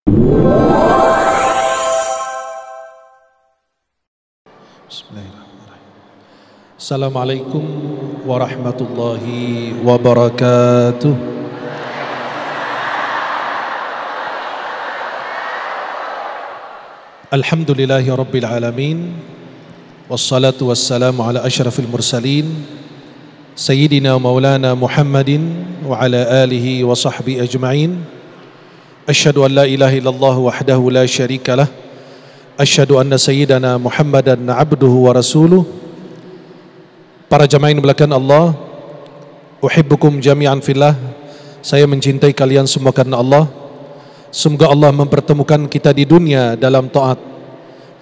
Bismillahirrahmanirrahim. Assalamualaikum warahmatullahi wabarakatuh. Alhamdulillahi rabbil alamin. Wassalatu wassalamu ala asyrafil mursalin Sayyidina maulana Muhammadin wa ala alihi wa sahbihi ajma'in. Asyhadu an la ilaha illallah wahdahu la syarika lah. Asyhadu anna sayyidana Muhammadan abduhu wa rasuluh. Para jamaah yang dimuliakan Allah, uhibbukum jami'an fillah. Saya mencintai kalian semua karena Allah. Semoga Allah mempertemukan kita di dunia dalam taat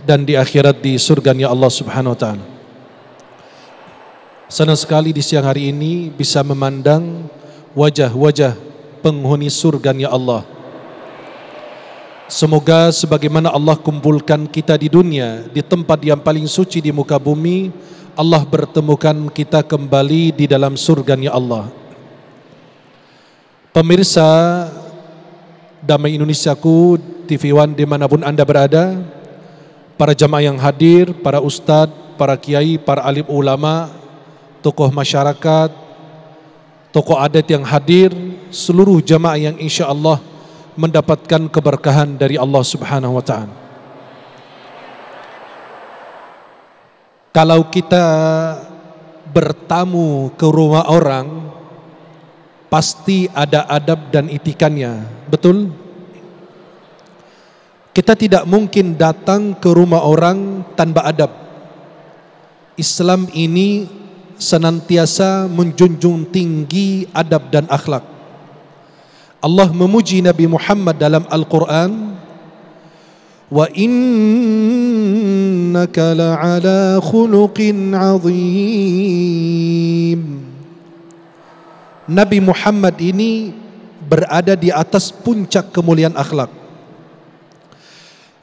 dan di akhirat di surganya Allah Subhanahu wa taala. Senang sekali di siang hari ini bisa memandang wajah-wajah penghuni surganya Allah. Semoga sebagaimana Allah kumpulkan kita di dunia, di tempat yang paling suci di muka bumi, Allah bertemukan kita kembali di dalam surganya Allah. Pemirsa Damai Indonesiaku, TV One dimanapun Anda berada, para jamaah yang hadir, para ustadz, para kiai, para alim ulama, tokoh masyarakat, tokoh adat yang hadir, seluruh jamaah yang insya Allah mendapatkan keberkahan dari Allah Subhanahu wa ta'ala. Kalau kita bertamu ke rumah orang, pasti ada adab dan etikannya, betul? Kita tidak mungkin datang ke rumah orang tanpa adab. Islam ini senantiasa menjunjung tinggi adab dan akhlak. Allah memuji Nabi Muhammad dalam Al-Quran, wa innaka la'ala khuluqin azim. Nabi Muhammad ini berada di atas puncak kemuliaan akhlak.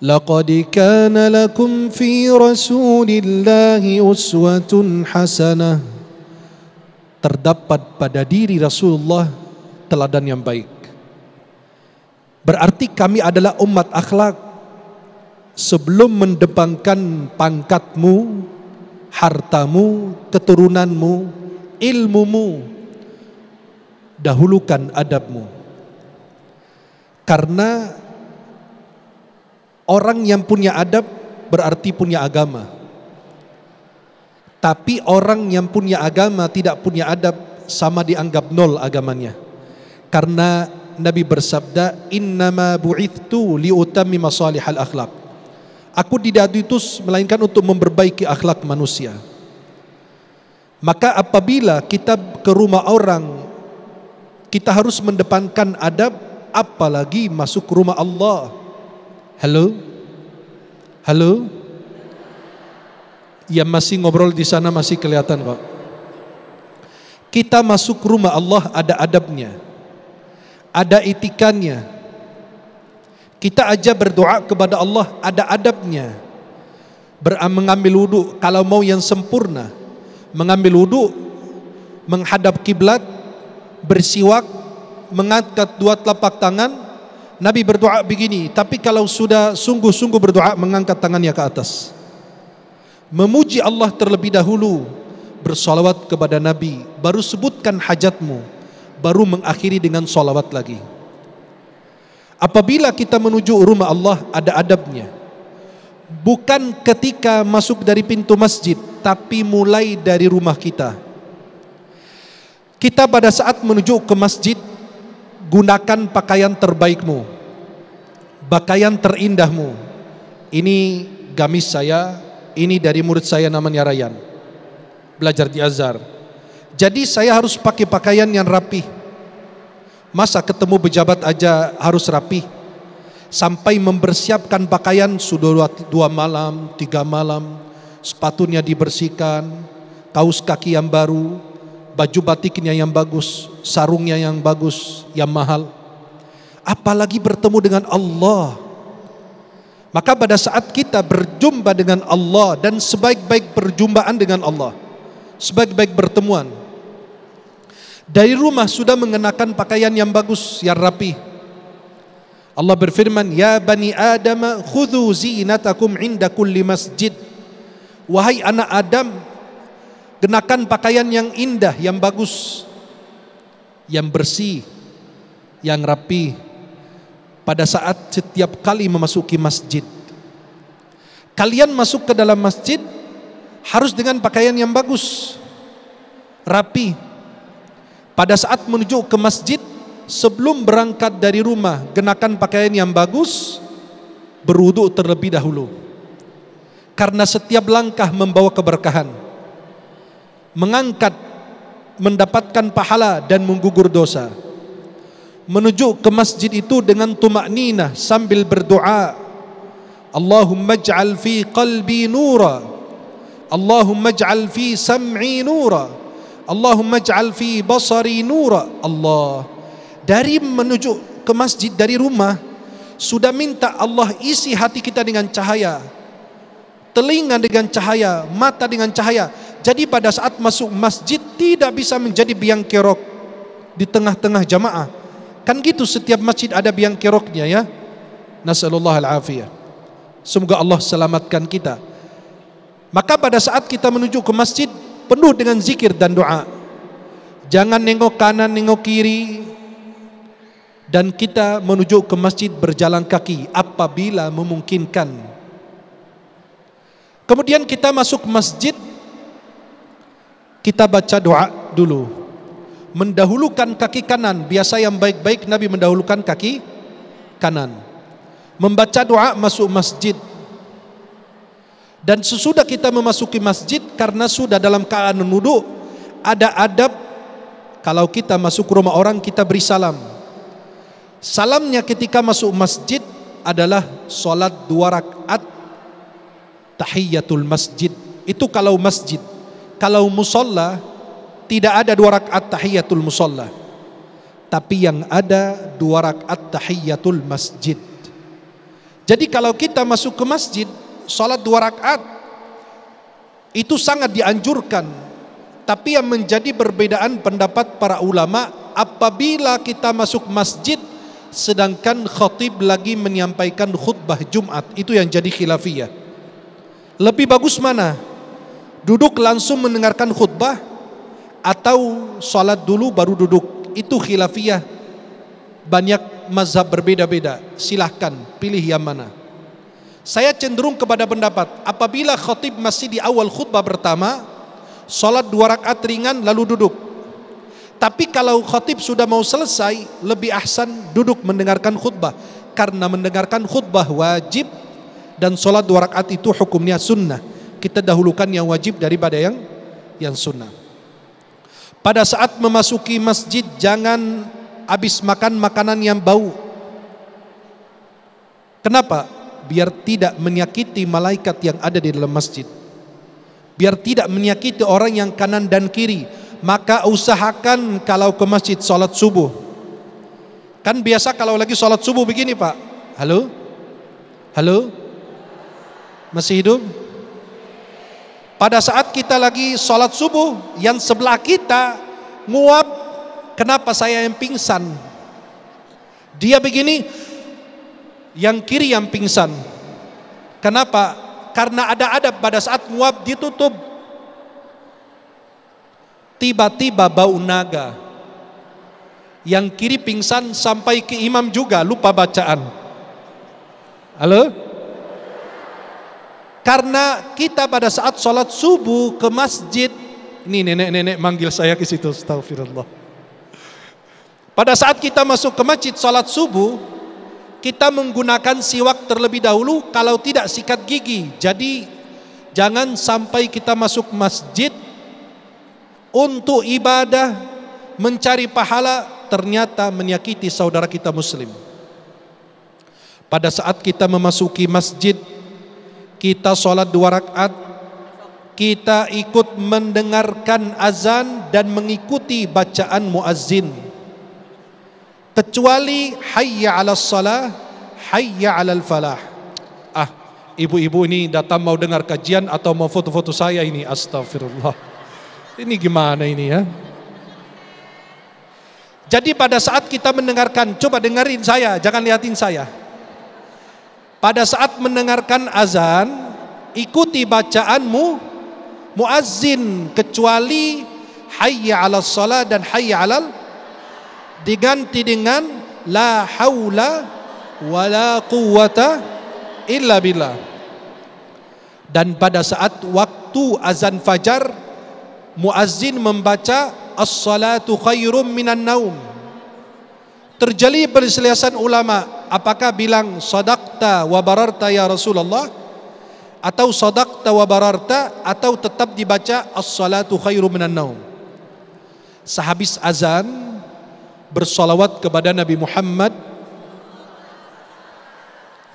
Laqad kana lakum fi rasulillahi uswatun hasanah. Terdapat pada diri Rasulullah teladan yang baik. Berarti kami adalah umat akhlak. Sebelum mendepankan pangkatmu, hartamu, keturunanmu, ilmumu, dahulukan adabmu. Karena orang yang punya adab berarti punya agama. Tapi orang yang punya agama tidak punya adab, sama dianggap nol agamanya. Karena Nabi bersabda, innama bu'ithtu liutammima salihal akhlak. Aku tidak diutus melainkan untuk memperbaiki akhlak manusia. Maka apabila kita ke rumah orang, kita harus mendepankan adab, apalagi masuk ke rumah Allah. Halo? Halo? Yang masih ngobrol di sana masih kelihatan kok. Kita masuk rumah Allah ada adabnya, ada etikannya. Kita aja berdoa kepada Allah ada adabnya. Mengambil wudu kalau mau yang sempurna, mengambil wudu, menghadap kiblat, bersiwak, mengangkat dua telapak tangan. Nabi berdoa begini, tapi kalau sudah sungguh-sungguh berdoa, mengangkat tangannya ke atas. Memuji Allah terlebih dahulu, bersolawat kepada Nabi, baru sebutkan hajatmu, baru mengakhiri dengan solawat lagi. Apabila kita menuju rumah Allah ada adabnya. Bukan ketika masuk dari pintu masjid, tapi mulai dari rumah kita. Kita pada saat menuju ke masjid, gunakan pakaian terbaikmu, pakaian terindahmu. Ini gamis saya, ini dari murid saya namanya Ryan, belajar di Azhar. Jadi saya harus pakai pakaian yang rapi. Masa ketemu pejabat aja harus rapi? Sampai mempersiapkan pakaian sudah 2 malam, 3 malam, sepatunya dibersihkan, kaos kaki yang baru, baju batiknya yang bagus, sarungnya yang bagus, yang mahal. Apalagi bertemu dengan Allah. Maka pada saat kita berjumpa dengan Allah, dan sebaik-baik perjumpaan dengan Allah, sebaik-baik pertemuan, dari rumah sudah mengenakan pakaian yang bagus, yang rapi. Allah berfirman, "Ya bani Adam, khudhu zinatakum inda kulli masjid." Wahai anak Adam, kenakan pakaian yang indah, yang bagus, yang bersih, yang rapi pada saat setiap kali memasuki masjid. Kalian masuk ke dalam masjid harus dengan pakaian yang bagus, rapi. Pada saat menuju ke masjid, sebelum berangkat dari rumah, kenakan pakaian yang bagus, berwudu terlebih dahulu. Karena setiap langkah membawa keberkahan, mengangkat, mendapatkan pahala dan menggugur dosa. Menuju ke masjid itu dengan tumakninah sambil berdoa, Allahumma ij'al fi qalbi nura, Allahumma ij'al fi sam'i nura, Allahumma ij'al fi basari nura. Allah, dari menuju ke masjid dari rumah sudah minta Allah isi hati kita dengan cahaya, telinga dengan cahaya, mata dengan cahaya. Jadi pada saat masuk masjid tidak bisa menjadi biang kerok di tengah-tengah jamaah. Kan gitu, setiap masjid ada biang keroknya ya. Nasallallahu al-afiyah. Semoga Allah selamatkan kita. Maka pada saat kita menuju ke masjid penuh dengan zikir dan doa. Jangan nengok kanan, nengok kiri. Dan kita menuju ke masjid berjalan kaki apabila memungkinkan. Kemudian kita masuk masjid, kita baca doa dulu. Mendahulukan kaki kanan. Biasa yang baik-baik Nabi mendahulukan kaki kanan. Membaca doa masuk masjid. Dan sesudah kita memasuki masjid, karena sudah dalam keadaan wudhu, ada adab kalau kita masuk ke rumah orang kita beri salam. Salamnya ketika masuk masjid adalah solat 2 rakaat tahiyatul masjid. Itu kalau masjid. Kalau musolla tidak ada 2 rakaat tahiyatul musolla, tapi yang ada 2 rakaat tahiyatul masjid. Jadi kalau kita masuk ke masjid solat 2 rakaat itu sangat dianjurkan. Tapi yang menjadi perbedaan pendapat para ulama, apabila kita masuk masjid sedangkan khatib lagi menyampaikan khutbah Jumat, itu yang jadi khilafiyah. Lebih bagus mana? Duduk langsung mendengarkan khutbah atau salat dulu baru duduk? Itu khilafiyah. Banyak mazhab berbeda-beda. Silahkan pilih yang mana. Saya cenderung kepada pendapat apabila khatib masih di awal khutbah pertama, salat 2 rakaat ringan lalu duduk. Tapi kalau khatib sudah mau selesai, lebih ahsan duduk mendengarkan khutbah. Karena mendengarkan khutbah wajib dan solat 2 rakaat itu hukumnya sunnah. Kita dahulukan yang wajib daripada yang sunnah. Pada saat memasuki masjid jangan habis makan makanan yang bau. Kenapa? Biar tidak menyakiti malaikat yang ada di dalam masjid. Biar tidak menyakiti orang yang kanan dan kiri. Maka usahakan kalau ke masjid salat subuh. Kan biasa kalau lagi salat subuh begini Pak. Halo? Halo? Masih hidup? Pada saat kita lagi salat subuh, yang sebelah kita nguap, kenapa saya yang pingsan? Dia begini, yang kiri yang pingsan. Kenapa? Karena ada adab pada saat nguap ditutup. Tiba-tiba bau naga. Yang kiri pingsan sampai ke imam juga lupa bacaan. Halo? Karena kita pada saat sholat subuh ke masjid, ini nenek-nenek manggil saya ke situ, astagfirullah. Pada saat kita masuk ke masjid sholat subuh, kita menggunakan siwak terlebih dahulu, kalau tidak sikat gigi. Jadi jangan sampai kita masuk masjid untuk ibadah, mencari pahala, ternyata menyakiti saudara kita muslim. Pada saat kita memasuki masjid, kita sholat 2 rakaat, kita ikut mendengarkan azan dan mengikuti bacaan muazzin. Kecuali hayya 'alas shalah, hayya 'alal falah. Ibu-ibu ini datang mau dengar kajian atau mau foto-foto saya ini? Astagfirullah. Ini gimana ini ya? Jadi pada saat kita mendengarkan, coba dengerin saya, jangan liatin saya. Pada saat mendengarkan azan, ikuti bacaanmu muazzin, kecuali hayya 'alas shalah dan hayya 'alal, diganti dengan la haula wala quwwata illa billah. Dan pada saat waktu azan fajar, muazzin membaca as-salatu khairum minan naum. Terjadi perselisihan ulama, apakah bilang sadaqta wa bararta ya Rasulullah, atau sadaqta wa bararta, atau tetap dibaca as-salatu khairum minan naum. Sehabis azan bersolawat kepada Nabi Muhammad,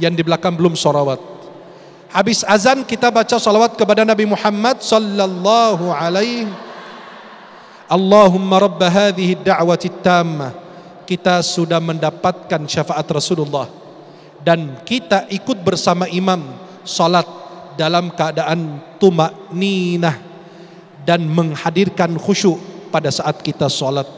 yang di belakang belum solawat. Habis azan kita baca salawat kepada Nabi Muhammad sallallahu alaihi. Allahumma rabb hadhihi ad-da'wati tammah. Kita sudah mendapatkan syafaat Rasulullah dan kita ikut bersama imam salat dalam keadaan tumakninah dan menghadirkan khusyuk pada saat kita salat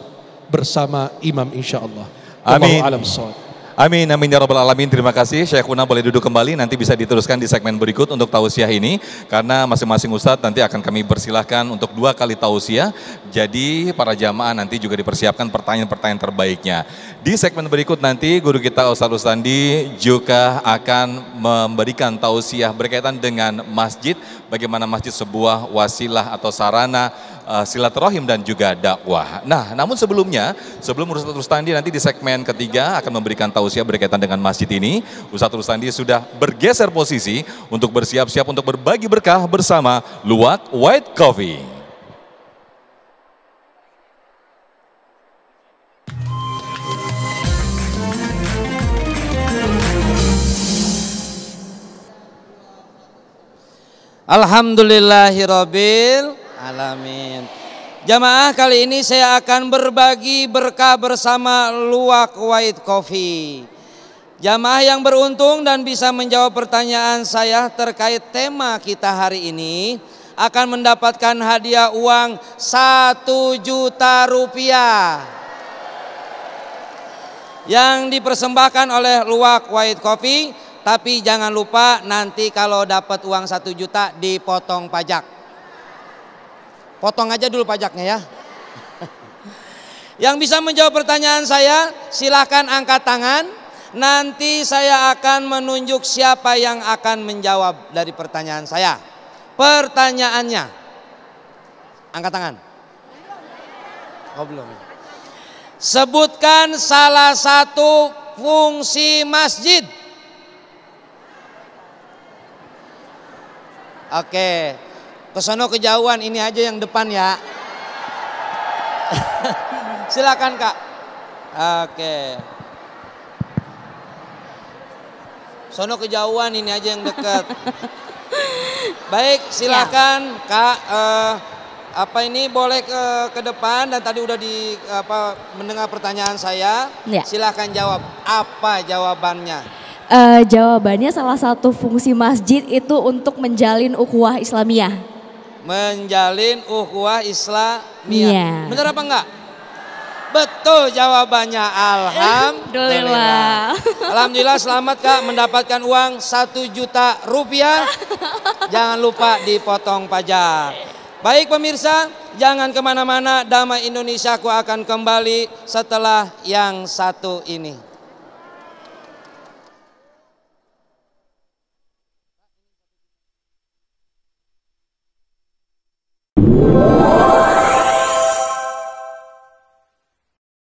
bersama imam insyaallah. Amin. Wallahu a'lam bishawab. Amin, amin ya rabbal alamin. Terima kasih Syekhuna, boleh duduk kembali, nanti bisa diteruskan di segmen berikut untuk tausiah ini, karena masing-masing ustadz nanti akan kami persilahkan untuk 2 kali tausiah. Jadi para jamaah nanti juga dipersiapkan pertanyaan-pertanyaan terbaiknya. Di segmen berikut nanti guru kita Ustadz Rustandi juga akan memberikan tausiah berkaitan dengan masjid, bagaimana masjid sebuah wasilah atau sarana silaturahim dan juga dakwah. Nah, namun sebelum Ustadz Rustandi nanti di segmen ketiga akan memberikan tausiah berkaitan dengan masjid ini, Ustadz Rustandi sudah bergeser posisi untuk bersiap-siap untuk berbagi berkah bersama Luwak White Coffee. Alhamdulillahirabbil alamin. Jamaah, kali ini saya akan berbagi berkah bersama Luwak White Coffee. Jamaah yang beruntung dan bisa menjawab pertanyaan saya terkait tema kita hari ini akan mendapatkan hadiah uang 1 juta rupiah yang dipersembahkan oleh Luwak White Coffee. Tapi jangan lupa nanti kalau dapat uang 1 juta dipotong pajak. Potong aja dulu pajaknya ya. Yang bisa menjawab pertanyaan saya silakan angkat tangan. Nanti saya akan menunjuk siapa yang akan menjawab dari pertanyaan saya. Pertanyaannya, angkat tangan. Oh belum. Sebutkan salah satu fungsi masjid. Oke, kesono kejauhan, ini aja yang depan ya. Silakan Kak. Oke. Sono kejauhan, ini aja yang dekat. Baik, silakan ya. Kak. Apa ini boleh ke depan dan tadi udah mendengar pertanyaan saya. Ya. Silakan jawab. Apa jawabannya? Jawabannya salah satu fungsi masjid itu untuk menjalin ukhuwah Islamiyah. Menjalin ukhuwah Islamiyah. Benar apa enggak? Betul jawabannya. Alhamdulillah. Alhamdulillah, selamat Kak mendapatkan uang 1 juta rupiah. Jangan lupa dipotong pajak. Baik pemirsa, jangan kemana-mana. Damai Indonesiaku akan kembali setelah yang satu ini.